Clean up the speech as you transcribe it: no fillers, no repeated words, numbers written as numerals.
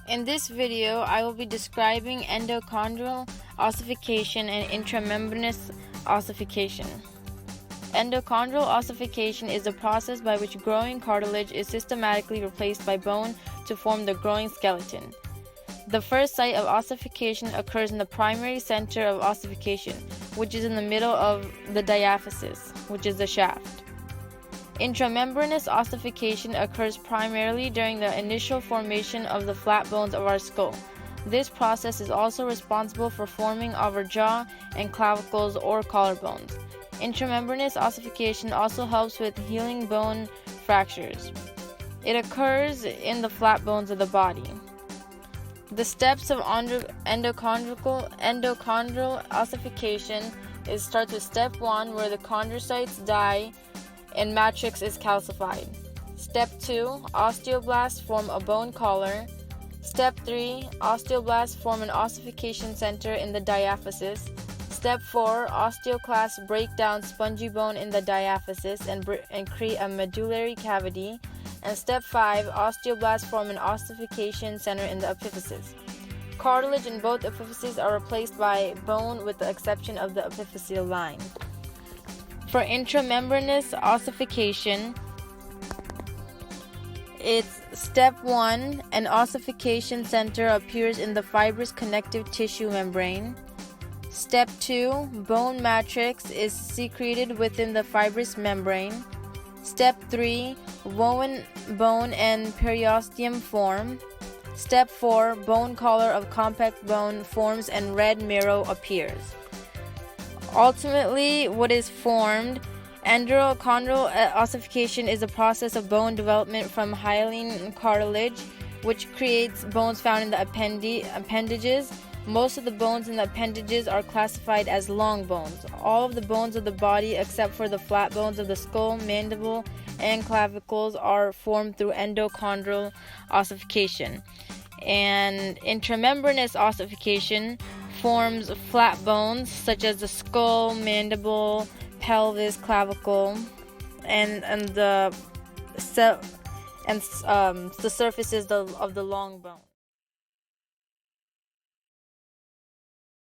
In this video, I will be describing endochondral ossification and intramembranous ossification. Endochondral ossification is the process by which growing cartilage is systematically replaced by bone to form the growing skeleton. The first site of ossification occurs in the primary center of ossification, which is in the middle of the diaphysis, which is the shaft. Intramembranous ossification occurs primarily during the initial formation of the flat bones of our skull. This process is also responsible for forming of our jaw and clavicles or collarbones. Intramembranous ossification also helps with healing bone fractures. It occurs in the flat bones of the body. The steps of endochondral ossification starts with step 1, where the chondrocytes die and matrix is calcified. Step 2, osteoblasts form a bone collar. Step 3, osteoblasts form an ossification center in the diaphysis. Step 4, osteoclasts break down spongy bone in the diaphysis and create a medullary cavity. And step 5, osteoblasts form an ossification center in the epiphysis. Cartilage in both epiphyses are replaced by bone with the exception of the epiphyseal line. For intramembranous ossification, it's step 1, an ossification center appears in the fibrous connective tissue membrane. Step 2, bone matrix is secreted within the fibrous membrane. Step 3, bone and periosteum form. Step 4, bone collar of compact bone forms and red marrow appears. Ultimately, what is formed? Endochondral ossification is a process of bone development from hyaline cartilage, which creates bones found in the appendages. Most of the bones in the appendages are classified as long bones. All of the bones of the body, except for the flat bones of the skull, mandible, and clavicles, are formed through endochondral ossification. And intramembranous ossification forms flat bones such as the skull, mandible, pelvis, clavicle, and the surfaces of the long bone.